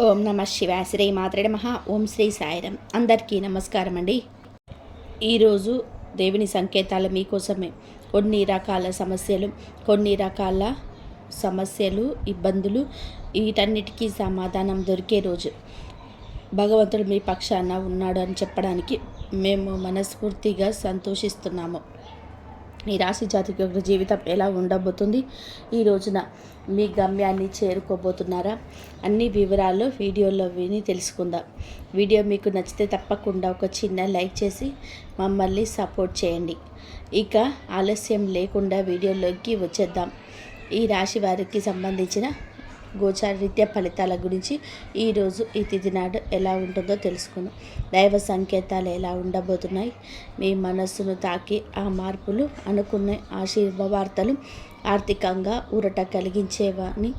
ఓం నమ శివాయ. శ్రీ మాత్రే నమః. ఓం శ్రీ సాయిరం. అందరికీ నమస్కారం అండి. ఈరోజు దేవుని సంకేతాలు మీకోసమే. కొన్ని రకాల సమస్యలు, ఇబ్బందులు, వీటన్నిటికీ సమాధానం దొరికే రోజు. భగవంతుడు మీ పక్షాన ఉన్నాడు అని చెప్పడానికి మేము మనస్ఫూర్తిగా సంతోషిస్తున్నాము. ఈ రాశి జాతకుల యొక్క జీవితం ఎలా ఉండబోతుంది, ఈ రోజున మీ గమ్యాన్ని చేరుకోబోతున్నారా, అన్ని వివరాలు వీడియోలో విని తెలుసుకుందాం. వీడియో మీకు నచ్చితే తప్పకుండా ఒక చిన్న లైక్ చేసి మమ్మల్ని సపోర్ట్ చేయండి. ఇక ఆలస్యం లేకుండా వీడియోలోకి వచ్చేద్దాం. ఈ రాశి వారికి సంబంధించిన గోచారరీత్యా ఫలితాల గురించి ఈరోజు ఈ తిథి నాడు ఎలా ఉంటుందో తెలుసుకుందాం. దైవ సంకేతాలు ఎలా ఉండబోతున్నాయి, మీ మనస్సును తాకి ఆ మార్పులు, అనుకున్న ఆశీర్వార్తలు ఆర్థికంగా ఊరట కలిగించేవని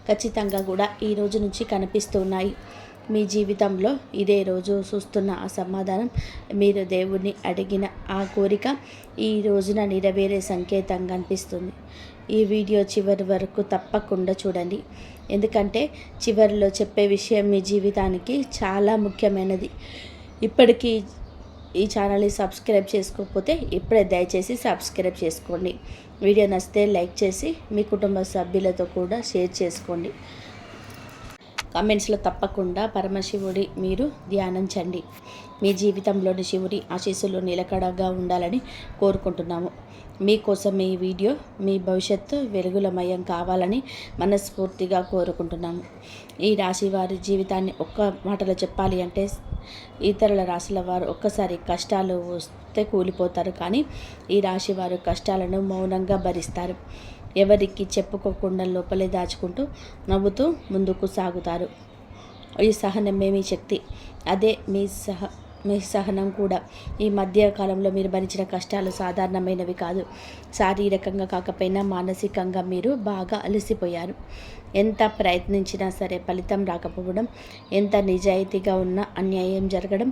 ఖచ్చితంగా కూడా ఈ రోజు నుంచి కనిపిస్తున్నాయి. మీ జీవితంలో ఇదే రోజు చూస్తున్న ఆ సమాధానం, మీరు దేవుణ్ణి అడిగిన ఆ కోరిక ఈ రోజున నెరవేరే సంకేతంగా అనిపిస్తుంది. ఈ వీడియో చివరి వరకు తప్పకుండా చూడండి, ఎందుకంటే చివరిలో చెప్పే విషయం మీ జీవితానికి చాలా ముఖ్యమైనది. ఇప్పటికీ ఈ ఛానల్ని సబ్స్క్రైబ్ చేసుకోకపోతే ఇప్పుడే దయచేసి సబ్స్క్రైబ్ చేసుకోండి. వీడియో నచ్చితే లైక్ చేసి మీ కుటుంబ సభ్యులతో కూడా షేర్ చేసుకోండి. కామెంట్స్లో తప్పకుండా పరమశివుడి మీరు ధ్యానించండి. మీ జీవితంలోని శివుడి ఆశీస్సులు నిలకడగా ఉండాలని కోరుకుంటున్నాము. మీకోసం ఈ వీడియో మీ భవిష్యత్తు వెలుగులమయం కావాలని మనస్ఫూర్తిగా కోరుకుంటున్నాము. ఈ రాశి వారి జీవితాన్ని ఒక్క మాటలో చెప్పాలి అంటే, ఇతరుల రాశుల వారు ఒక్కసారి కష్టాలు వస్తే కూలిపోతారు, కానీ ఈ రాశి వారు కష్టాలను మౌనంగా భరిస్తారు. ఎవరికి చెప్పుకోకుండా లోపలే దాచుకుంటూ నవ్వుతూ ముందుకు సాగుతారు. ఈ సహనమే మీ శక్తి, అదే మీ సహనం కూడా. ఈ మధ్య కాలంలో మీరు భరించిన కష్టాలు సాధారణమైనవి కాదు. శారీరకంగా కాకపోయినా మానసికంగా మీరు బాగా అలసిపోయారు. ఎంత ప్రయత్నించినా సరే ఫలితం రాకపోవడం, ఎంత నిజాయితీగా ఉన్నా అన్యాయం జరగడం,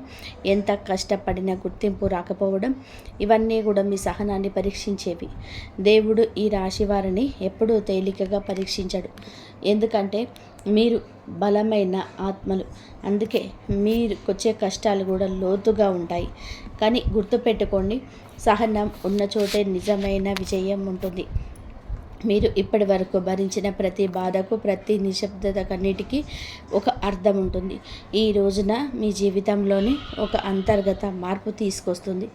ఎంత కష్టపడినా గుర్తింపు రాకపోవడం, ఇవన్నీ కూడా మీ సహనాన్ని పరీక్షించేవి. దేవుడు ఈ రాశి వారిని ఎప్పుడూ తేలికగా పరీక్షించడు, ఎందుకంటే మీరు బలమైన ఆత్మలు. అందుకే మీరుకొచ్చే కష్టాలు కూడా లోతుగా ఉంటాయి. కానీ గుర్తుపెట్టుకోండి, సహనం ఉన్న చోటే నిజమైన విజయం ఉంటుంది. మీరు ఇప్పటి వరకు భరించిన ప్రతి బాధకు, ప్రతి నిశ్శబ్దతకన్నిటికీ ఒక అర్థం ఉంటుంది. ఈ రోజున మీ జీవితంలోని ఒక అంతర్గత మార్పు తీసుకొస్తుంది.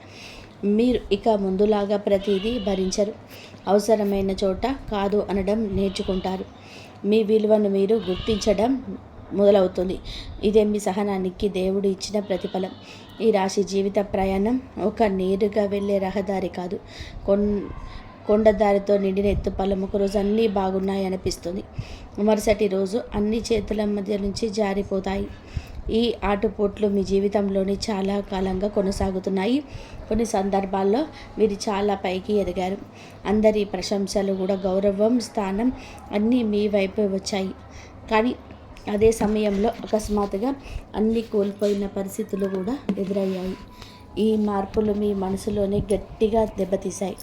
మీరు ఇక ముందులాగా ప్రతిదీ భరించరు. అవసరమైన చోట కాదు అనడం నేర్చుకుంటారు. మీ విలువను మీరు గుర్తించడం మొదలవుతుంది. ఇదే మీ సహనానికి దేవుడు ఇచ్చిన ప్రతిఫలం. ఈ రాశి జీవిత ప్రయాణం ఒక నేరుగా వెళ్ళే రహదారి కాదు, కొండదారితో నిండిన ఎత్తుపల్లం. ఒకరోజు అన్నీ బాగున్నాయి అనిపిస్తుంది, మరుసటి రోజు అన్ని చేతుల మధ్య నుంచి జారిపోతాయి. ఈ ఆటుపోట్లు మీ జీవితంలోని చాలా కాలంగా కొనసాగుతున్నాయి. కొన్ని సందర్భాల్లో మీరు చాలా పైకి ఎదిగారు. అందరి ప్రశంసలు కూడా, గౌరవం, స్థానం అన్నీ మీ వైపే వచ్చాయి. కానీ అదే సమయంలో అకస్మాత్తుగా అన్నీ కోల్పోయిన పరిస్థితులు కూడా ఎదురయ్యాయి. ఈ మార్పులు మీ మనసులోనే గట్టిగా దెబ్బతీశాయి.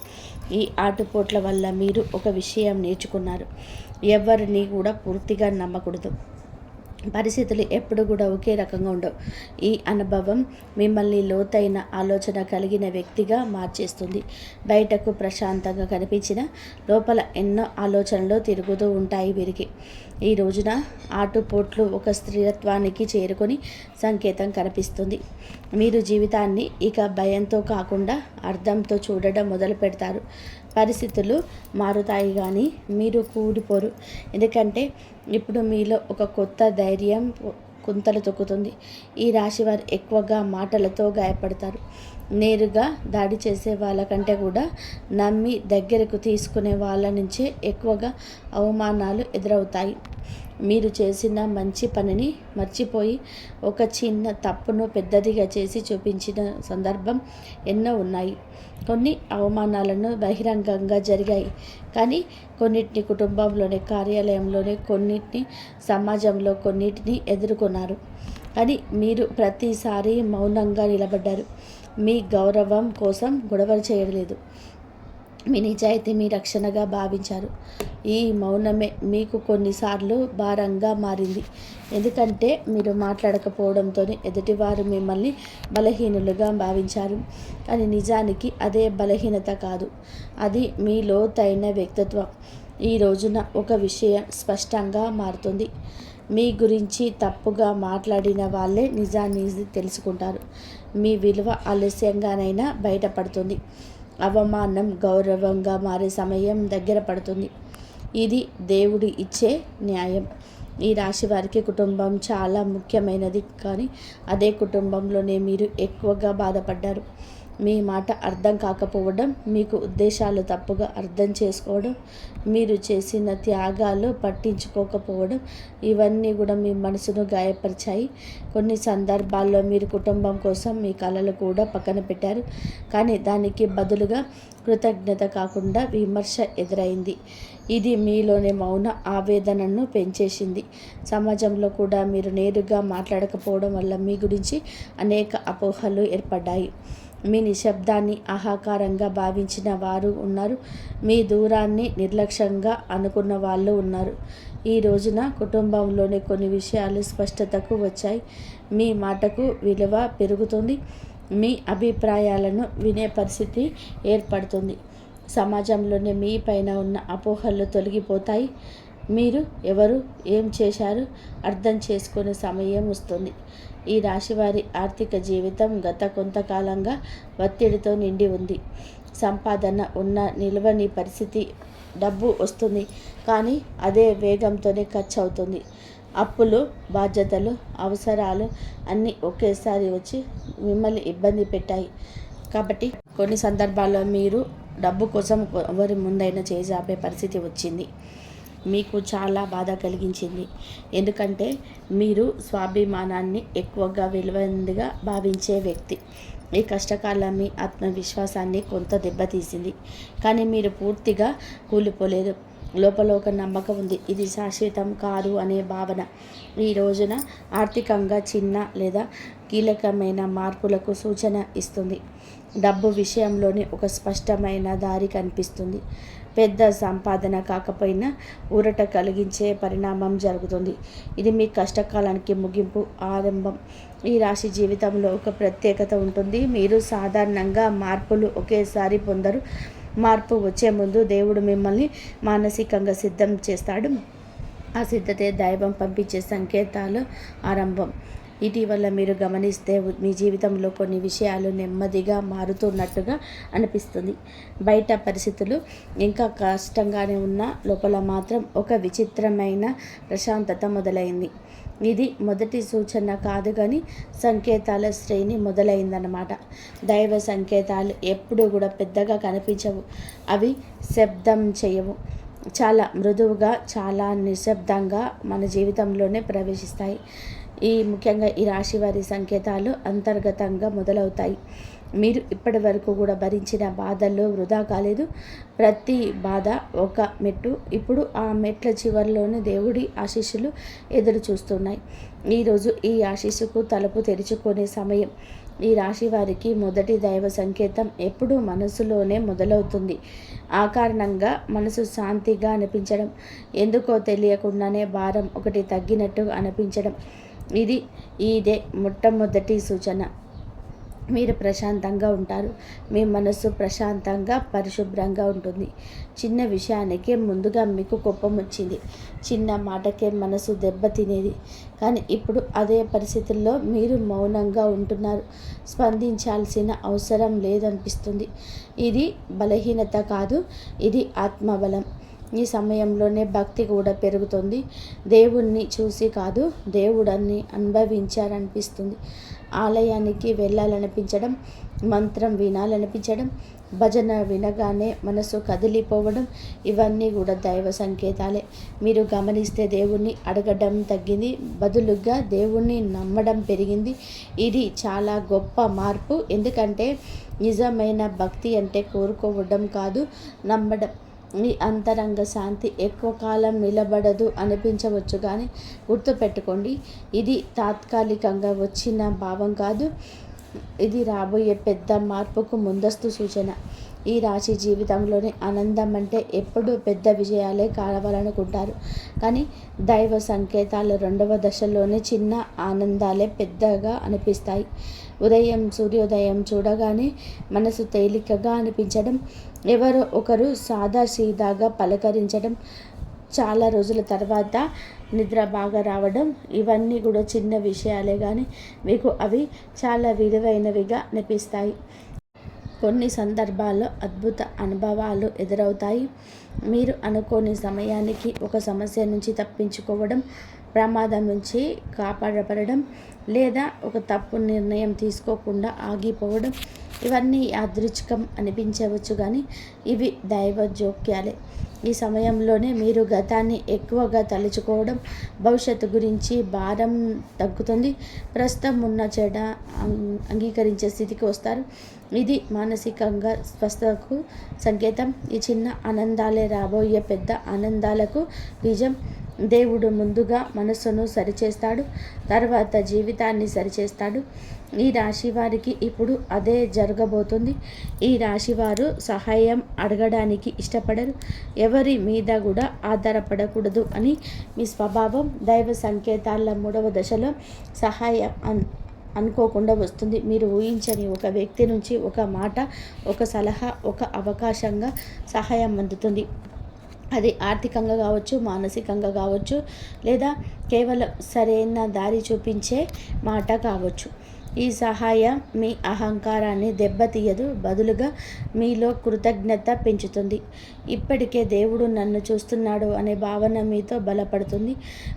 ఈ ఆటుపోట్ల వల్ల మీరు ఒక విషయం నేర్చుకున్నారు: ఎవరిని కూడా పూర్తిగా నమ్మకూడదు. పరిస్థితులు ఎప్పుడు కూడా ఒకే రకంగా ఉండవు. ఈ అనుభవం మిమ్మల్ని లోతైన ఆలోచన కలిగిన వ్యక్తిగా మార్చేస్తుంది. బయటకు ప్రశాంతంగా కనిపించిన లోపల ఎన్నో ఆలోచనలు తిరుగుతూ ఉంటాయి వీరికి. ఈ రోజున ఆటుపోట్లు ఒక స్థిరత్వానికి చేరుకొని సంకేతం కనిపిస్తుంది. మీరు జీవితాన్ని ఇక భయంతో కాకుండా అర్థంతో చూడడం మొదలు పెడతారు. పరిస్థితులు మారుతాయి, కానీ మీరు కూలిపోరు. ఎందుకంటే ఇప్పుడు మీలో ఒక కొత్త ధైర్యం కుంతలు తొక్కుతుంది. ఈ రాశివారు ఎక్కువగా మాటలతో గాయపడతారు. నేరుగా దాడి చేసే వాళ్ళకంటే కూడా నమ్మి దగ్గరకు తీసుకునే వాళ్ళ నుంచే ఎక్కువగా అవమానాలు ఎదురవుతాయి. మీరు చేసిన మంచి పనిని మర్చిపోయి ఒక చిన్న తప్పును పెద్దదిగా చేసి చూపించిన సందర్భం ఎన్నో ఉన్నాయి. కొన్ని అవమానాలను బహిరంగంగా జరిగాయి, కానీ కొన్నిటిని కుటుంబంలోనే, కార్యాలయంలోనే, కొన్నిటిని సమాజంలో, కొన్నిటిని ఎదుర్కొన్నారు. కానీ మీరు ప్రతిసారి మౌనంగా నిలబడ్డారు. మీ గౌరవం కోసం గొడవలు చేయలేదు. మీ నిజాయితీ మీ రక్షణగా భావించారు. ఈ మౌనమే మీకు కొన్నిసార్లు భారంగా మారింది. ఎందుకంటే మీరు మాట్లాడకపోవడంతో ఎదుటివారు మిమ్మల్ని బలహీనులుగా భావించారు. కానీ నిజానికి అదే బలహీనత కాదు, అది మీ లోతైన వ్యక్తిత్వం. ఈ రోజున ఒక విషయం స్పష్టంగా మారుతుంది. మీ గురించి తప్పుగా మాట్లాడిన వాళ్ళే నిజాన్ని తెలుసుకుంటారు. మీ విలువ ఆలస్యంగానైనా బయటపడుతుంది. అవమానం గౌరవంగా మారే సమయం దగ్గర పడుతుంది. ఇది దేవుడు ఇచ్చే న్యాయం. ఈ రాశి వారికి కుటుంబం చాలా ముఖ్యమైనది, కానీ అదే కుటుంబంలోనే మీరు ఎక్కువగా బాధపడ్డారు. మీ మాట అర్థం కాకపోవడం, మీకు ఉద్దేశాలు తప్పుగా అర్థం చేసుకోవడం, మీరు చేసిన త్యాగాలు పట్టించుకోకపోవడం, ఇవన్నీ కూడా మీ మనసును గాయపరిచాయి. కొన్ని సందర్భాల్లో మీరు కుటుంబం కోసం మీ కలలు కూడా పక్కన పెట్టారు, కానీ దానికి బదులుగా కృతజ్ఞత కాకుండా విమర్శ ఎదురైంది. ఇది మీలోని మౌన ఆవేదనను పెంచేసింది. సమాజంలో కూడా మీరు నేరుగా మాట్లాడకపోవడం వల్ల మీ గురించి అనేక అపోహలు ఏర్పడ్డాయి. మీ నిశ్శబ్దాన్ని అహంకారంగా భావించిన వారు ఉన్నారు. మీ దూరాన్ని నిర్లక్ష్యంగా అనుకున్న వాళ్ళు ఉన్నారు. ఈ రోజున కుటుంబంలోని కొన్ని విషయాలు స్పష్టతకు వచ్చాయి. మీ మాటకు విలువ పెరుగుతుంది. మీ అభిప్రాయాలను వినే పరిస్థితి ఏర్పడుతుంది. సమాజంలోనే మీ పైన ఉన్న అపోహలు తొలగిపోతాయి. మీరు ఎవరు, ఏం చేశారు అర్థం చేసుకునే సమయం వస్తుంది. ఈ రాశివారి ఆర్థిక జీవితం గత కొంతకాలంగా ఒత్తిడితో నిండి ఉంది. సంపాదన ఉన్న నిలవని పరిస్థితి, డబ్బు వస్తుంది కానీ అదే వేగంతోనే ఖర్చు అవుతుంది. అప్పులు, బాధ్యతలు, అవసరాలు అన్నీ ఒకేసారి వచ్చి మిమ్మల్ని ఇబ్బంది పెట్టాయి. కాబట్టి కొన్ని సందర్భాల్లో మీరు డబ్బు కోసం ఎవరి ముందైనా చేజాపే పరిస్థితి వచ్చింది. మీకు చాలా బాధ కలిగించింది. ఎందుకంటే మీరు స్వాభిమానాన్ని ఎక్కువగా విలువైనదిగా భావించే వ్యక్తి. ఈ కష్టకాలం మీ ఆత్మవిశ్వాసాన్ని కొంత దెబ్బతీసింది, కానీ మీరు పూర్తిగా కూలిపోలేదు. లోపల ఒక నమ్మకం ఉంది, ఇది శాశ్వతం కాదు అనే భావన. ఈ రోజున ఆర్థికంగా చిన్న లేదా కీలకమైన మార్పులకు సూచన ఇస్తుంది. డబ్బు విషయంలోని ఒక స్పష్టమైన దారి కనిపిస్తుంది. పెద్ద సంపాదన కాకపోయినా ఊరట కలిగించే పరిణామం జరుగుతుంది. ఇది మీ కష్టకాలానికి ముగింపు, ఆరంభం. ఈ రాశి జీవితంలో ఒక ప్రత్యేకత ఉంటుంది. మీరు సాధారణంగా మార్పులు ఒకేసారి పొందరు. మార్పు వచ్చే ముందు దేవుడు మిమ్మల్ని మానసికంగా సిద్ధం చేస్తాడు. ఆ సిద్ధతే దైవం పంపించే సంకేతాలు ఆరంభం. ఇటీవల మీరు గమనిస్తే మీ జీవితంలో కొన్ని విషయాలు నెమ్మదిగా మారుతున్నట్టుగా అనిపిస్తుంది. బయట పరిస్థితులు ఇంకా కష్టంగానే ఉన్నా లోపల మాత్రం ఒక విచిత్రమైన ప్రశాంతత మొదలైంది. ఇది మొదటి సూచన కాదు, కానీ సంకేతాల శ్రేణి మొదలైందన్నమాట. దైవ సంకేతాలు ఎప్పుడూ కూడా పెద్దగా కనిపించవు. అవి శబ్దం చేయవు. చాలా మృదువుగా, చాలా నిశ్శబ్దంగా మన జీవితంలోనే ప్రవేశిస్తాయి. ముఖ్యంగా ఈ రాశి వారి సంకేతాలు అంతర్గతంగా మొదలవుతాయి. మీరు ఇప్పటి వరకు కూడా భరించిన బాధల్లో వృధా కాలేదు. ప్రతి బాధ ఒక మెట్టు. ఇప్పుడు ఆ మెట్ల చివరిలోనే దేవుడి ఆశీస్సులు ఎదురు చూస్తున్నాయి. ఈరోజు ఈ ఆశీస్సుకు తలుపు తెరుచుకునే సమయం. ఈ రాశి వారికి మొదటి దైవ సంకేతం ఎప్పుడూ మనసులోనే మొదలవుతుంది. ఆ కారణంగా మనసు శాంతిగా అనిపించడం, ఎందుకో తెలియకుండానే భారం ఒకటి తగ్గినట్టు అనిపించడం, ఇదే మొట్టమొదటి సూచన. మీరు ప్రశాంతంగా ఉంటారు. మీ మనసు ప్రశాంతంగా, పరిశుభ్రంగా ఉంటుంది. చిన్న విషయానికే ముందుగా మీకు కోపం వచ్చింది. చిన్న మాటకే మనసు దెబ్బ తినేది. కానీ ఇప్పుడు అదే పరిస్థితుల్లో మీరు మౌనంగా ఉంటున్నారు. స్పందించాల్సిన అవసరం లేదనిపిస్తుంది. ఇది బలహీనత కాదు, ఇది ఆత్మబలం. ఈ సమయంలోనే భక్తి కూడా పెరుగుతుంది. దేవుణ్ణి చూసి కాదు, దేవుడన్ని అనుభవించాలనిపిస్తుంది. ఆలయానికి వెళ్ళాలనిపించడం, మంత్రం వినాలనిపించడం, భజన వినగానే మనసు కదిలిపోవడం, ఇవన్నీ కూడా దైవ సంకేతాలే. మీరు గమనిస్తే దేవుణ్ణి అడగడం తగ్గింది, బదులుగా దేవుణ్ణి నమ్మడం పెరిగింది. ఇది చాలా గొప్ప మార్పు. ఎందుకంటే నిజమైన భక్తి అంటే కోరుకోవడం కాదు, నమ్మడం. మీ అంతరంగ శాంతి ఎక్కువ కాలం నిలబడదు అనిపించవచ్చు, కానీ గుర్తుపెట్టుకోండి, ఇది తాత్కాలికంగా వచ్చిన భావం కాదు. ఇది రాబోయే పెద్ద మార్పుకు ముందస్తు సూచన. ఈ రాశి జీవితంలోని ఆనందం అంటే ఎప్పుడూ పెద్ద విజయాలే కావాలనుకుంటారు, కానీ దైవ సంకేతాలు రెండవ దశలోనే చిన్న ఆనందాలే పెద్దగా అనిపిస్తాయి. సూర్యోదయం చూడగానే మనసు తేలికగా అనిపించడం, ఎవరో ఒకరు సాదాసీదాగా పలకరించడం, చాలా రోజుల తర్వాత నిద్ర బాగా రావడం, ఇవన్నీ కూడా చిన్న విషయాలే కానీ మీకు అవి చాలా విలువైనవిగా అనిపిస్తాయి. కొన్ని సందర్భాల్లో అద్భుత అనుభవాలు ఎదురవుతాయి. మీరు అనుకోని సమయానికి ఒక సమస్య నుంచి తప్పించుకోవడం, ప్రమాదం నుంచి కాపాడబడడం, లేదా ఒక తప్పు నిర్ణయం తీసుకోకుండా ఆగిపోవడం, ఇవన్నీ యాదృచ్ఛికం అనిపించవచ్చు, కానీ ఇవి దైవ జోక్యాలే. ఈ సమయంలోనే మీరు గతాన్ని ఎక్కువగా తలుచుకోవడం, భవిష్యత్తు గురించి భారం తగ్గుతుంది. ప్రస్తుతం ఉన్న చెడ అంగీకరించే స్థితికి వస్తారు. ఇది మానసికంగా స్వస్థతకు సంకేతం. ఈ చిన్న ఆనందాలే రాబోయే పెద్ద ఆనందాలకు బీజం. దేవుడు ముందుగా మనస్సును సరిచేస్తాడు, తర్వాత జీవితాన్ని సరిచేస్తాడు. ఈ రాశి వారికి ఇప్పుడు అదే జరగబోతుంది. ఈ రాశివారు సహాయం అడగడానికి ఇష్టపడరు, ఎవరి మీద కూడా ఆధారపడకూడదు అని మీ స్వభావం. దైవ సంకేతాల 3వ దశలో సహాయం అనుకోకుండా వస్తుంది. మీరు ఊహించని ఒక వ్యక్తి నుంచి ఒక మాట, ఒక సలహా, ఒక అవకాశంగా సహాయం అందుతుంది. అది ఆర్థికంగా కావచ్చు, మానసికంగా కావచ్చు, లేదా కేవలం సరైన దారి చూపించే మాట కావచ్చు. ఈ సహాయం మీ అహంకారాన్ని దెబ్బతీయదు, బదులుగా మీలో కృతజ్ఞత పెంచుతుంది. ఇప్పటికే దేవుడు నన్ను చూస్తున్నాడు అనే భావన మీతో బలపడుతుంది.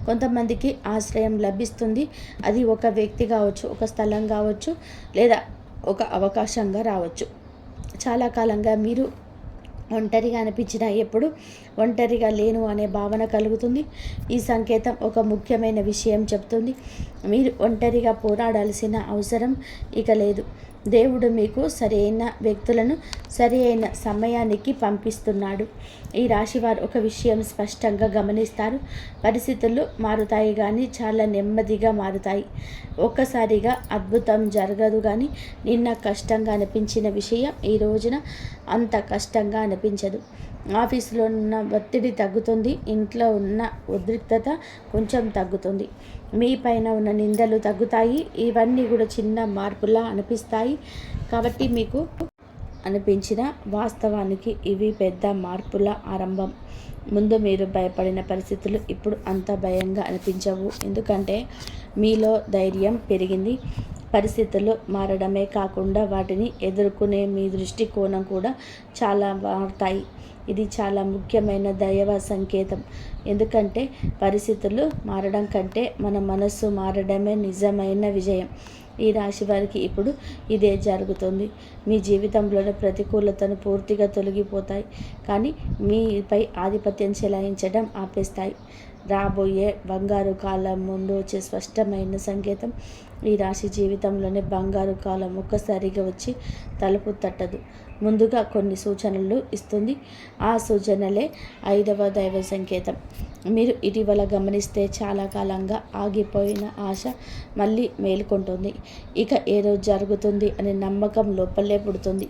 కొంతమందికి ఆశ్రయం లభిస్తుంది. అది ఒక వ్యక్తి కావచ్చు, ఒక స్థలం కావచ్చు, లేదా ఒక అవకాశంగా రావచ్చు. చాలా కాలంగా మీరు ఒంటరిగా అనిపించిన ఎప్పుడు ఒంటరిగా లేను అనే భావన కలుగుతుంది. ఈ సంకేతం ఒక ముఖ్యమైన విషయం చెప్తుంది. మీరు ఒంటరిగా పోరాడాల్సిన అవసరం ఇక లేదు. దేవుడు మీకు సరైన వ్యక్తులను సరైన సమయానికి పంపిస్తున్నాడు. ఈ రాశివారు ఒక విషయం స్పష్టంగా గమనిస్తారు. పరిస్థితులు మారుతాయి, కానీ చాలా నెమ్మదిగా మారుతాయి. ఒక్కసారిగా అద్భుతం జరగదు, కానీ నిన్న కష్టంగా అనిపించిన విషయం ఈ రోజున అంత కష్టంగా అనిపించదు. ఆఫీసులో ఉన్న ఒత్తిడి తగ్గుతుంది, ఇంట్లో ఉన్న ఉద్రిక్తత కొంచెం తగ్గుతుంది, మీ పైన ఉన్న నిందలు తగ్గుతాయి. ఇవన్నీ కూడా చిన్న మార్పులా అనిపిస్తాయి, కాబట్టి మీకు అనిపించిన వాస్తవానికి ఇవి పెద్ద మార్పుల ఆరంభం. ముందు మీరు భయపడిన పరిస్థితులు ఇప్పుడు అంత భయంగా అనిపించవు, ఎందుకంటే మీలో ధైర్యం పెరిగింది. పరిస్థితులు మారడమే కాకుండా వాటిని ఎదుర్కొనే మీ దృష్టికోణం కూడా చాలా మారుతాయి. ఇది చాలా ముఖ్యమైన దైవ సంకేతం, ఎందుకంటే పరిస్థితులు మారడం కంటే మన మనస్సు మారడమే నిజమైన విజయం. ఈ రాశి వారికి ఇప్పుడు ఇదే జరుగుతుంది. మీ జీవితంలోని ప్రతికూలతను పూర్తిగా తొలగిపోతాయి, కానీ మీపై ఆధిపత్యం చెలాయించడం ఆపేస్తాయి. రాబోయే బంగారు కాలం ముందు వచ్చే స్పష్టమైన సంకేతం. ఈ రాశి జీవితంలోనే బంగారు కాలం ఒక్కసారిగా వచ్చి తలుపు తట్టదు, ముందుగా కొన్ని సూచనలు ఇస్తుంది. ఆ సూచనలే 5వ దైవ సంకేతం. మీరు ఇటీవల గమనిస్తే చాలా కాలంగా ఆగిపోయిన ఆశ మళ్ళీ మేలుకుంటుంది. ఇక ఏదో జరుగుతుంది అనే నమ్మకం లోపలే పుడుతుంది.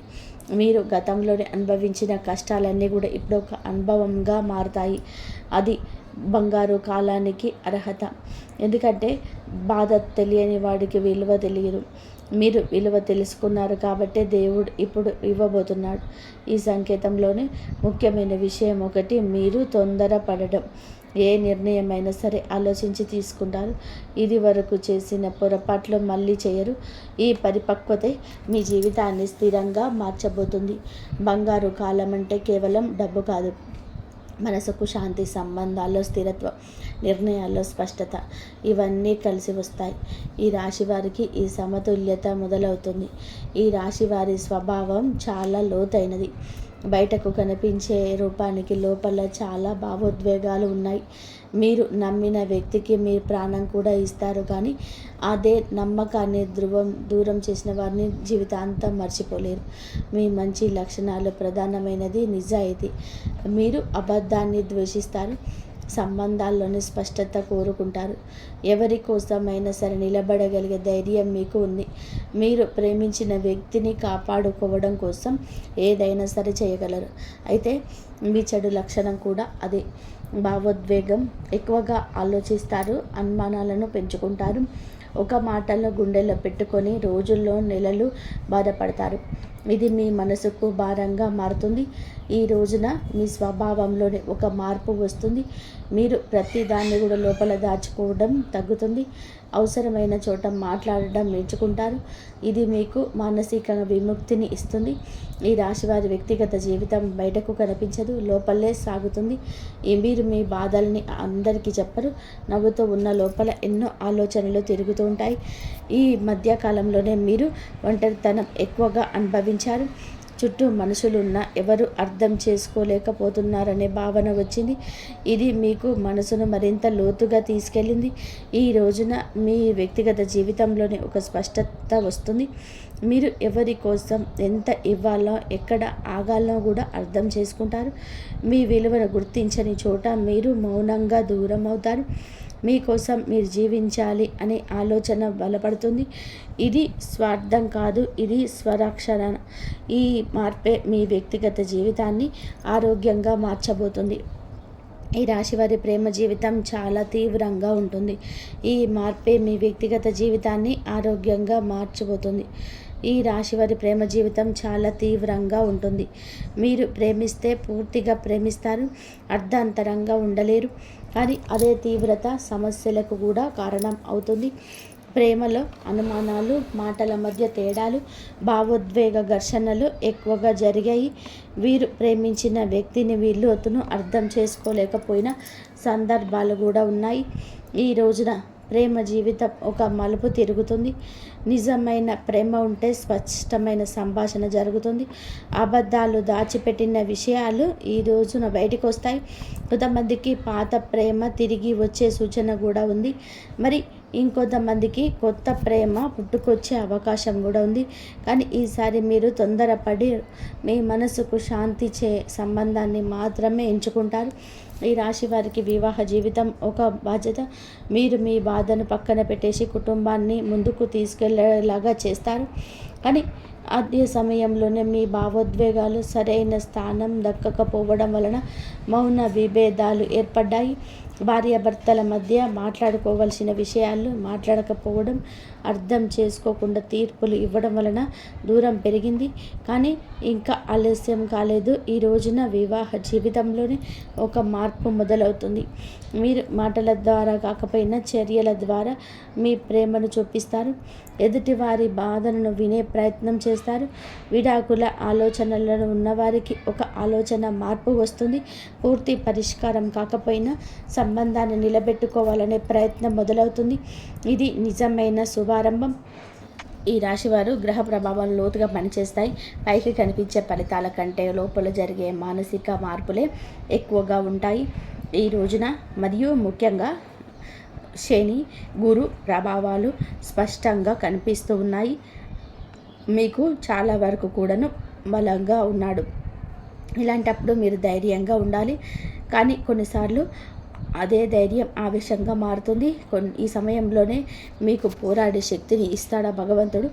మీరు గతంలోనే అనుభవించిన కష్టాలన్నీ కూడా ఇప్పుడు ఒక అనుభవంగా మారుతాయి. అది బంగారు కాలానికి అర్హత, ఎందుకంటే బాధ తెలియని వాడికి విలువ తెలియదు. మీరు విలువ తెలుసుకున్నారు కాబట్టే దేవుడు ఇప్పుడు ఇవ్వబోతున్నాడు. ఈ సంకేతంలోనే ముఖ్యమైన విషయం ఒకటి, మీరు తొందరపడడం. ఏ నిర్ణయమైనా సరే ఆలోచించి తీసుకుంటారు. ఇది వరకు చేసిన పొరపాట్లు మళ్ళీ చేయరు. ఈ పరిపక్వతే మీ జీవితాన్ని స్థిరంగా మార్చబోతుంది. బంగారు కాలం అంటే కేవలం డబ్బు కాదు, మనసుకు శాంతి, సంబంధాల్లో స్థిరత్వం, నిర్ణయాల్లో స్పష్టత, ఇవన్నీ కలిసి వస్తాయి. ఈ రాశి వారికి ఈ సమతుల్యత మొదలవుతుంది. ఈ రాశి వారి స్వభావం చాలా లోతైనది. బయటకు కనిపించే రూపానికి లోపల చాలా భావోద్వేగాలు ఉన్నాయి. మీరు నమ్మిన వ్యక్తికి మీ ప్రాణం కూడా ఇస్తారు, కానీ అదే నమ్మకాన్ని దూరం చేసిన వారిని జీవితాంతం మర్చిపోలేరు. మీ మంచి లక్షణాలు ప్రధానమైనది నిజాయితీ. మీరు అబద్ధాన్ని ద్వేషిస్తారు, సంబంధాల్లోని స్పష్టత కోరుకుంటారు. ఎవరి కోసమైనా సరే నిలబడగలిగే ధైర్యం మీకు ఉంది. మీరు ప్రేమించిన వ్యక్తిని కాపాడుకోవడం కోసం ఏదైనా సరే చేయగలరు. అయితే మీ చెడు లక్షణం కూడా అదే. భావోద్వేగం, ఎక్కువగా ఆలోచిస్తారు, అనుమానాలను పెంచుకుంటారు. ఒక మాటలను గుండెల్లో పెట్టుకొని రోజుల్లో నెలలు బాధపడతారు. ఇది మీ మనసుకు భారంగా మారుతుంది. ఈ రోజున మీ స్వభావంలోనే ఒక మార్పు వస్తుంది. మీరు ప్రతిదాన్ని కూడా లోపల దాచుకోవడం తగ్గుతుంది. అవసరమైన చోట మాట్లాడడం నేర్చుకుంటారు. ఇది మీకు మానసిక విముక్తిని ఇస్తుంది. ఈ రాశి వారి వ్యక్తిగత జీవితం బయటకు కనిపించదు, లోపలే సాగుతుంది. మీరు మీ బాధల్ని అందరికీ చెప్పరు. నవ్వుతూ ఉన్న లోపల ఎన్నో ఆలోచనలు తిరుగుతూ ఉంటాయి. ఈ మధ్యకాలంలోనే మీరు ఒంటరితనం ఎక్కువగా అనుభవించారు. చుట్టూ మనుషులున్న ఎవరు అర్థం చేసుకోలేకపోతున్నారనే భావన వచ్చింది. ఇది మీకు మనసును మరింత లోతుగా తీసుకెళ్ళింది. ఈ రోజున మీ వ్యక్తిగత జీవితంలోనే ఒక స్పష్టత వస్తుంది. మీరు ఎవరి కోసం ఎంత ఇవ్వాలో, ఎక్కడ ఆగాలో కూడా అర్థం చేసుకుంటారు. మీ విలువను గుర్తించని చోట మీరు మౌనంగా దూరం అవుతారు. మీకోసం మీరు జీవించాలి అనే ఆలోచన బలపడుతుంది. ఇది స్వార్థం కాదు, ఇది స్వరక్షణ. ఈ మార్పే మీ వ్యక్తిగత జీవితాన్ని ఆరోగ్యంగా మార్చబోతుంది. ఈ రాశివారి ప్రేమ జీవితం చాలా తీవ్రంగా ఉంటుంది. ఈ మార్పే మీ వ్యక్తిగత జీవితాన్ని ఆరోగ్యంగా మార్చబోతుంది. ఈ రాశివారి ప్రేమ జీవితం చాలా తీవ్రంగా ఉంటుంది. మీరు ప్రేమిస్తే పూర్తిగా ప్రేమిస్తారు, అర్ధాంతరంగా ఉండలేరు. కానీ అదే తీవ్రత సమస్యలకు కూడా కారణం అవుతుంది. ప్రేమలో అనుమానాలు, మాటల మధ్య తేడాలు, భావోద్వేగ ఘర్షణలు ఎక్కువగా జరిగాయి. వీరు ప్రేమించిన వ్యక్తిని వీళ్ళతోనూ అర్థం చేసుకోలేకపోయిన సందర్భాలు కూడా ఉన్నాయి. ఈ రోజున ప్రేమ జీవితం ఒక మలుపు తిరుగుతుంది. నిజమైన ప్రేమ ఉంటే స్పష్టమైన సంభాషణ జరుగుతుంది. అబద్ధాలు, దాచిపెట్టిన విషయాలు ఈ రోజున బయటకు వస్తాయి. కొంతమందికి పాత ప్రేమ తిరిగి వచ్చే సూచన కూడా ఉంది. మరి ఇంకొంతమందికి కొత్త ప్రేమ పుట్టుకొచ్చే అవకాశం కూడా ఉంది. కానీ ఈసారి మీరు తొందరపడి మీ మనసుకు శాంతి సంబంధాన్ని మాత్రమే ఎంచుకుంటారు. ఈ రాశి వారికి వివాహ జీవితం ఒక బాధ్యత. మీరు మీ బాధను పక్కన పెట్టేసి కుటుంబాన్ని ముందుకు తీసుకెళ్లేలాగా చేస్తారు. కానీ అదే సమయంలోనే మీ భావోద్వేగాలు సరైన స్థానం దక్కకపోవడం వలన మౌన విభేదాలు ఏర్పడ్డాయి. భార్యాభర్తల మధ్య మాట్లాడుకోవాల్సిన విషయాలు మాట్లాడకపోవడం, అర్థం చేసుకోకుండా తీర్పులు ఇవ్వడం వలన దూరం పెరిగింది. కానీ ఇంకా ఆలస్యం కాలేదు. ఈ రోజున వివాహ జీవితంలోనే ఒక మార్పు మొదలవుతుంది. మీరు మాటల ద్వారా కాకపోయినా చర్యల ద్వారా మీ ప్రేమను చూపిస్తారు. ఎదుటివారి బాధలను వినే ప్రయత్నం చేస్తారు. విడాకుల ఆలోచనలను ఉన్నవారికి ఒక ఆలోచన మార్పు వస్తుంది. పూర్తి పరిష్కారం కాకపోయినా సంబంధాన్ని నిలబెట్టుకోవాలనే ప్రయత్నం మొదలవుతుంది. ఇది నిజమైన శుభారంభం. ఈ రాశివారు గ్రహ ప్రభావం లోతుగా పనిచేస్తాయి. పైకి కనిపించే ఫలితాల కంటే లోపల జరిగే మానసిక మార్పులే ఎక్కువగా ఉంటాయి ఈ రోజున. మరియు ముఖ్యంగా శని, గురు ప్రభావాలు స్పష్టంగా కనిపిస్తూ ఉన్నాయి. మీకు చాలా వరకు కూడాను బలంగా ఉన్నాడు. ఇలాంటప్పుడు మీరు ధైర్యంగా ఉండాలి. కానీ కొన్నిసార్లు అదే ధైర్యం ఆవేశంగా మారుతుంది. ఈ సమయంలోనే మీకు పోరాడే శక్తిని ఇస్తాడా భగవంతుడు.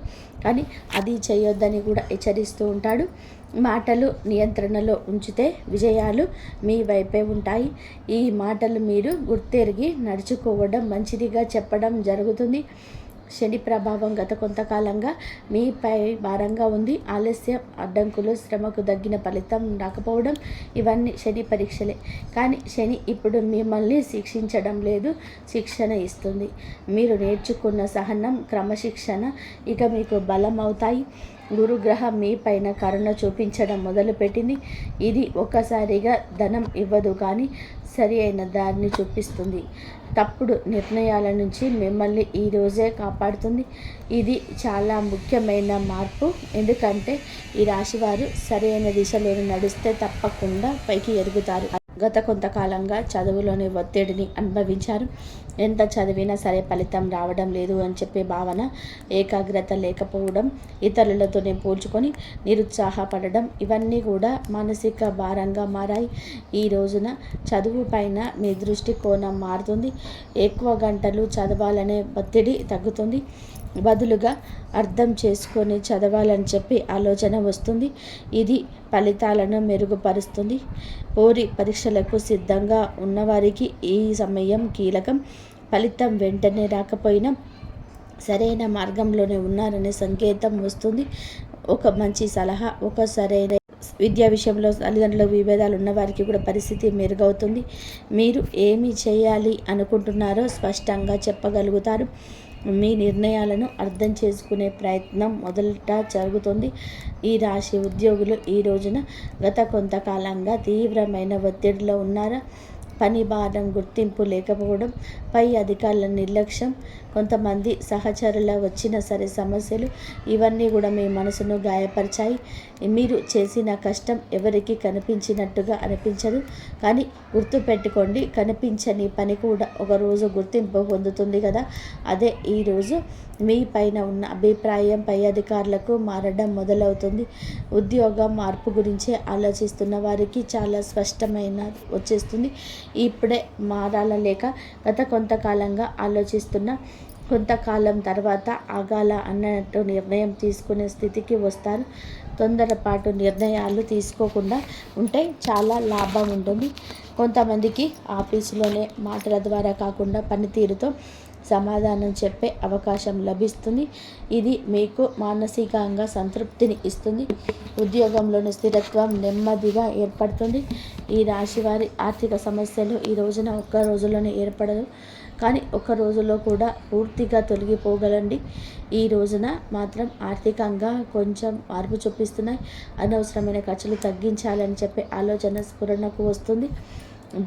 కానీ అది చేయొద్దని కూడా హెచ్చరిస్తూ ఉంటాడు. మాటలు నియంత్రణలో ఉంచితే విజయాలు మీ వైపే ఉంటాయి. ఈ మాటలు మీరు గుర్తెరిగి నడుచుకోవడం మంచిదిగా చెప్పడం జరుగుతుంది. శని ప్రభావం గత కొంతకాలంగా మీపై భారంగా ఉంది. ఆలస్యం, అడ్డంకులు, శ్రమకు తగ్గిన ఫలితం రాకపోవడం ఇవన్నీ శని పరీక్షలే. కానీ శని ఇప్పుడు మిమ్మల్ని శిక్షించడం లేదు, శిక్షణ ఇస్తుంది. మీరు నేర్చుకున్న సహనం, క్రమశిక్షణ ఇక మీకు బలం అవుతాయి. గురుగ్రహం మీ పైన కరుణ చూపించడం మొదలుపెట్టింది. ఇది ఒక్కసారిగా ధనం ఇవ్వదు, కానీ సరి అయిన దారిని చూపిస్తుంది. తప్పుడు నిర్ణయాల నుంచి మిమ్మల్ని ఈరోజే కాపాడుతుంది. ఇది చాలా ముఖ్యమైన మార్పు. ఎందుకంటే ఈ రాశివారు సరైన దిశలో నడిస్తే తప్పకుండా పైకి ఎదుగుతారు. గత కొంతకాలంగా చదువులోని ఒత్తిడిని అనుభవించారు. ఎంత చదివినా సరే ఫలితం రావడం లేదు అని చెప్పే భావన, ఏకాగ్రత లేకపోవడం, ఇతరులతోనే పోల్చుకొని నిరుత్సాహపడడం, ఇవన్నీ కూడా మానసిక భారంగా మారాయి. ఈ రోజున చదువు పైన మీ దృష్టి కోణం మారుతుంది. ఎక్కువ గంటలు చదవాలనే ఒత్తిడి తగ్గుతుంది. బదులుగా అర్థం చేసుకొని చదవాలని చెప్పి ఆలోచన వస్తుంది. ఇది ఫలితాలను మెరుగుపరుస్తుంది. పోరి పరీక్షలకు సిద్ధంగా ఉన్నవారికి ఈ సమయం కీలకం. ఫలితం వెంటనే రాకపోయినా సరైన మార్గంలోనే ఉన్నారనే సంకేతం వస్తుంది. ఒక మంచి సలహా, ఒక సరైన విద్యా విషయంలో తల్లిదండ్రుల విభేదాలు ఉన్న వారికి కూడా పరిస్థితి మెరుగవుతుంది. మీరు ఏమి చేయాలి అనుకుంటున్నారో స్పష్టంగా చెప్పగలుగుతారు. మీ నిర్ణయాలను అర్థం చేసుకునే ప్రయత్నం మొదట జరుగుతుంది. ఈ రాశి ఉద్యోగులు ఈ రోజున గత కొంతకాలంగా తీవ్రమైన ఒత్తిడిలో ఉన్నారా? పని భారం గుర్తింపు లేకపోవడం, పై అధికారుల నిర్లక్ష్యం, కొంతమంది సహచరుల వచ్చిన సరే సమస్యలు, ఇవన్నీ కూడా మీ మనసును గాయపరిచాయి. మీరు చేసిన కష్టం ఎవరికి కనిపించినట్టుగా అనిపించదు. కానీ గుర్తుపెట్టుకోండి, కనిపించని పని కూడా ఒకరోజు గుర్తింపు పొందుతుంది కదా. అదే ఈరోజు మీ పైన ఉన్న అభిప్రాయం పై అధికారులకు మారడం మొదలవుతుంది. ఉద్యోగ మార్పు గురించి ఆలోచిస్తున్న వారికి చాలా స్పష్టమైన వచ్చేస్తుంది. ఇప్పుడే మారాల లేక గత కొంతకాలంగా ఆలోచిస్తున్న కొంతకాలం తర్వాత ఆగాల అన్నట్టు నిర్ణయం తీసుకునే స్థితికి వస్తారు. తొందరపాటు నిర్ణయాలు తీసుకోకుండా ఉంటే చాలా లాభం ఉంటుంది. కొంతమందికి ఆఫీసులోనే మాటల ద్వారా కాకుండా పనితీరుతో సమాధానం చెప్పే అవకాశం లభిస్తుంది. ఇది మీకు మానసికంగా సంతృప్తిని ఇస్తుంది. ఉద్యోగంలోని స్థిరత్వం నెమ్మదిగా ఏర్పడుతుంది. ఈ రాశి వారి ఆర్థిక సమస్యలు ఈ రోజున ఒక్క రోజులోనే ఏర్పడదు, కానీ ఒక రోజులో కూడా పూర్తిగా తొలగిపోగలండి. ఈ రోజున మాత్రం ఆర్థికంగా కొంచెం మార్పు చూపిస్తున్నాయి. అనవసరమైన ఖర్చులు తగ్గించాలని చెప్పే ఆలోచన స్ఫురణకు వస్తుంది.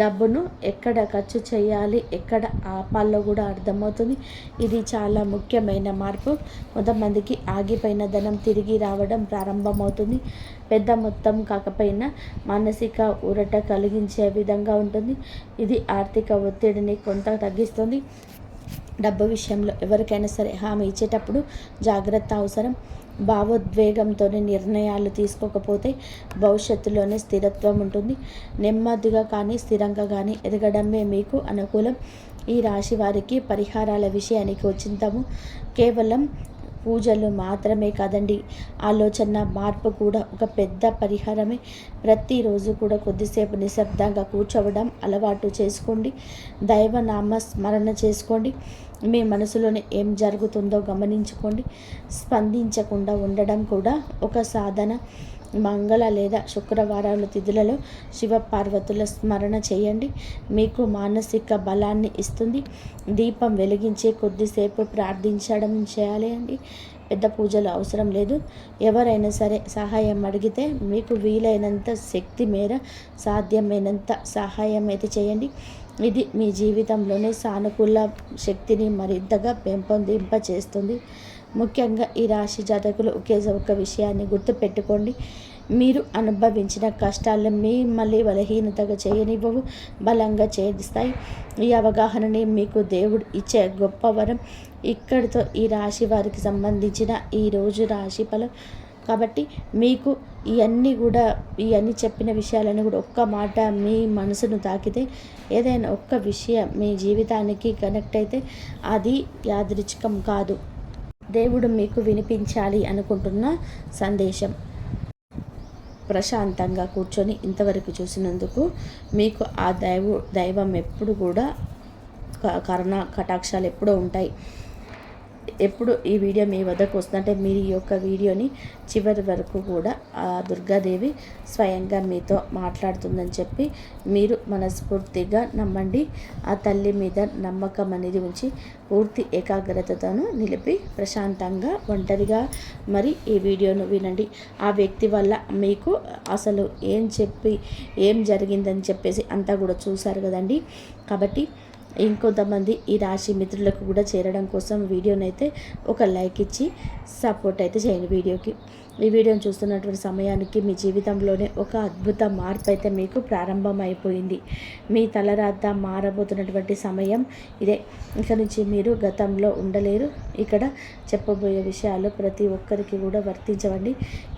డబ్బును ఎక్కడ ఖర్చు చేయాలి, ఎక్కడ ఆపాలో కూడా అర్థమవుతుంది. ఇది చాలా ముఖ్యమైన మార్పు. కొంతమందికి ఆగిపోయిన ధనం తిరిగి రావడం ప్రారంభమవుతుంది. పెద్ద మొత్తం కాకపోయినా మానసిక ఊరట కలిగించే విధంగా ఉంటుంది. ఇది ఆర్థిక ఒత్తిడిని కొంత తగ్గిస్తుంది. డబ్బు విషయంలో ఎవరికైనా సరే హామీ ఇచ్చేటప్పుడు జాగ్రత్త అవసరం. భావోద్వేగంతో నిర్ణయాలు తీసుకోకపోతే భవిష్యత్తులోనే స్థిరత్వం ఉంటుంది. నెమ్మదిగా కానీ స్థిరంగా కానీ ఎదగడమే మీకు అనుకూలం. ఈ రాశి వారికి పరిహారాల విషయానికి వచ్చిందాము. కేవలం పూజలు మాత్రమే కాదండి, ఆలోచన మార్పు కూడా ఒక పెద్ద పరిహారమే. ప్రతిరోజు కూడా కొద్దిసేపు నిశ్శబ్దంగా కూర్చోవడం అలవాటు చేసుకోండి. దైవనామ స్మరణ చేసుకోండి. మీ మనసులోనే ఏం జరుగుతుందో గమనించుకోండి. స్పందించకుండా ఉండడం కూడా ఒక సాధన. మంగళ లేదా శుక్రవారాల తిథులలో శివపార్వతుల స్మరణ చేయండి. మీకు మానసిక బలాన్ని ఇస్తుంది. దీపం వెలిగించి కొద్దిసేపు ప్రార్థించడం చేయాలి అండి. పెద్ద పూజలు అవసరం లేదు. ఎవరైనా సరే సహాయం అడిగితే మీకు వీలైనంత శక్తి మేర సాధ్యమైనంత సహాయం అయితే చేయండి. ఇది మీ జీవితంలోనే సానుకూల శక్తిని మరింతగా పెంపొందింప చేస్తుంది. ముఖ్యంగా ఈ రాశి జాతకులు ఒక విషయాన్ని గుర్తుపెట్టుకోండి. మీరు అనుభవించిన కష్టాలను మిమ్మల్ని బలహీనతగా చేయనివ్వవు, బలంగా చేస్తాయి. ఈ అవగాహనని మీకు దేవుడు ఇచ్చే గొప్ప వరం. ఇక్కడితో ఈ రాశి వారికి సంబంధించిన ఈరోజు రాశి ఫలం. కాబట్టి మీకు ఇవన్నీ చెప్పిన విషయాలను కూడా ఒక్క మాట మీ మనసును తాకితే, ఏదైనా ఒక్క విషయం మీ జీవితానికి కనెక్ట్ అయితే అది యాదృచ్ఛికం కాదు, దేవుడు మీకు వినిపించాలి అనుకుంటున్న సందేశం. ప్రశాంతంగా కూర్చొని ఇంతవరకు చూసినందుకు మీకు ఆ దైవం ఎప్పుడు కూడా కరుణ కటాక్షాలు ఎప్పుడూ ఉంటాయి. ఎప్పుడు ఈ వీడియో మీ వద్దకు వస్తుందంటే మీరు ఈ యొక్క వీడియోని చివరి వరకు కూడా ఆ దుర్గాదేవి స్వయంగా మీతో మాట్లాడుతుందని చెప్పి మీరు మనస్ఫూర్తిగా నమ్మండి. ఆ తల్లి మీద నమ్మకం అనేది ఉంచి పూర్తి ఏకాగ్రతను నిలిపి ప్రశాంతంగా ఒంటరిగా మరి ఈ వీడియోను వినండి. ఆ వ్యక్తి వల్ల మీకు అసలు ఏం జరిగిందని చెప్పేసి అంతా కూడా చూశారు కదండి. కాబట్టి ఇంకొంతమంది ఈ రాశి మిత్రులకు కూడా చేరడం కోసం వీడియోనైతే ఒక లైక్ ఇచ్చి సపోర్ట్ అయితే చేయండి వీడియోకి. ఈ వీడియోని చూస్తున్నటువంటి సమయానికి మీ జీవితంలోనే ఒక అద్భుత మార్పు అయితే మీకు ప్రారంభమైపోయింది. మీ తలరాత మారబోతున్నటువంటి సమయం ఇదే. ఇక నుంచి మీరు గతంలో ఉండలేరు. ఇక్కడ చెప్పబోయే విషయాలు ప్రతి ఒక్కరికి కూడా వర్తించవండి.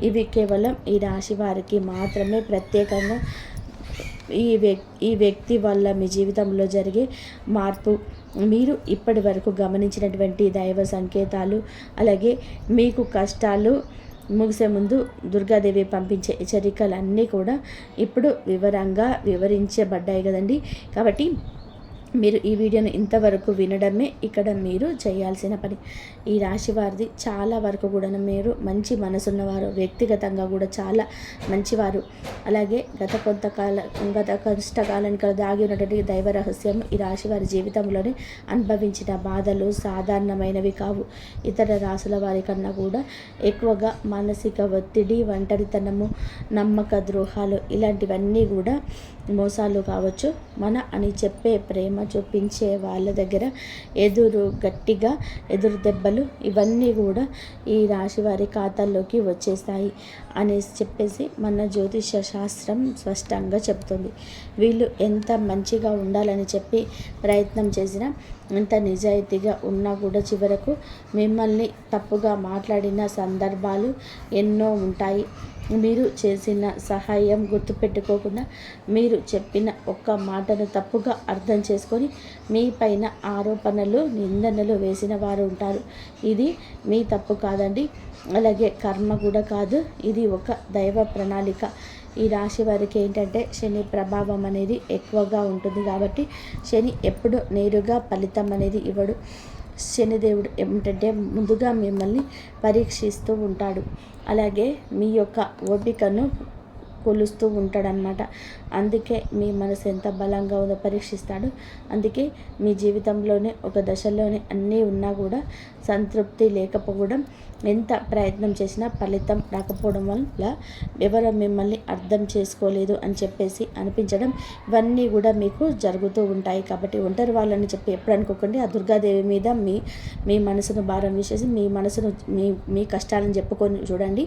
ఇవి కేవలం ఈ రాశి వారికి మాత్రమే ప్రత్యేకంగా ఈ వ్యక్తి వల్ల మీ జీవితంలో జరిగే మార్పు, మీరు ఇప్పటి వరకు గమనించినటువంటి దైవ సంకేతాలు, అలాగే మీకు కష్టాలు ముగిసే ముందు దుర్గాదేవి పంపించే హెచ్చరికలన్నీ కూడా ఇప్పుడు వివరంగా వివరించబడ్డాయి కదండి. కాబట్టి మీరు ఈ వీడియోని ఇంతవరకు వినడమే ఇక్కడ మీరు చేయాల్సిన పని. ఈ రాశి వారిది చాలా వరకు కూడా మీరు మంచి మనసున్నవారు, వ్యక్తిగతంగా కూడా చాలా మంచివారు. అలాగే గత కష్టకాలానికి దాగి ఉన్నటువంటి దైవ రహస్యం ఈ రాశి వారి జీవితంలోనే అనుభవించిన బాధలు సాధారణమైనవి కావు. ఇతర రాశుల వారి కన్నా కూడా ఎక్కువగా మానసిక ఒత్తిడి, ఒంటరితనము, నమ్మక ద్రోహాలు ఇలాంటివన్నీ కూడా మోసాలు కావచ్చు. మన అని చెప్పే ప్రేమ చూపించే వాళ్ళ దగ్గర గట్టిగా ఎదురు దెబ్బలు ఇవన్నీ కూడా ఈ రాశి వారి ఖాతాల్లోకి వచ్చేస్తాయి అనేసి చెప్పేసి మన జ్యోతిష శాస్త్రం స్పష్టంగా చెప్తుంది. వీళ్ళు ఎంత మంచిగా ఉండాలని చెప్పి ప్రయత్నం చేసినా, ఎంత నిజాయితీగా ఉన్నా కూడా చివరకు మిమ్మల్ని తప్పుగా మాట్లాడిన సందర్భాలు ఎన్నో ఉంటాయి. మీరు చేసిన సహాయం గుర్తుపెట్టుకోకుండా మీరు చెప్పిన ఒక్క మాటను తప్పుగా అర్థం చేసుకొని మీ పైన ఆరోపణలు, నిందనలు వేసిన వారు ఉంటారు. ఇది మీ తప్పు కాదండి, అలాగే కర్మ కూడా కాదు. ఇది ఒక దైవ ప్రణాళిక. ఈ రాశి వారికి ఏంటంటే శని ప్రభావం అనేది ఎక్కువగా ఉంటుంది కాబట్టి శని ఎప్పుడు నేరుగా ఫలితం అనేది ఇవ్వడు. శనిదేవుడు ఏమిటంటే ముందుగా మిమ్మల్ని పరీక్షిస్తూ ఉంటాడు. అలాగే మీ యొక్క ఓపికను కొలుస్తూ ఉంటాడనమాట. అందుకే మీ మనసు ఎంత బలంగా ఉందో పరీక్షిస్తాడు. అందుకే మీ జీవితంలోనే ఒక దశలోనే అన్నీ ఉన్నా కూడా సంతృప్తి లేకపోవడం, ఎంత ప్రయత్నం చేసినా ఫలితం రాకపోవడం వల్ల ఎవరో మిమ్మల్ని అర్థం చేసుకోలేదు అని చెప్పేసి అనిపించడం, ఇవన్నీ కూడా మీకు జరుగుతూ ఉంటాయి. కాబట్టి ఒంటరి వాళ్ళని చెప్పి ఎప్పుడు అనుకోకండి. ఆ దుర్గాదేవి మీద మీ మనసును భారం వేసేసి మీ కష్టాలను చెప్పుకొని చూడండి.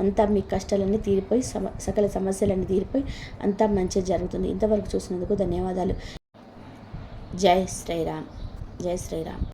అంతా మీ కష్టాలన్నీ తీరిపోయి సకల సమస్యలన్నీ తీరిపోయి అంతా మంచిగా జరుగుతుంది. ఇంతవరకు చూసినందుకు ధన్యవాదాలు. జై శ్రీరామ్. జై శ్రీరామ్.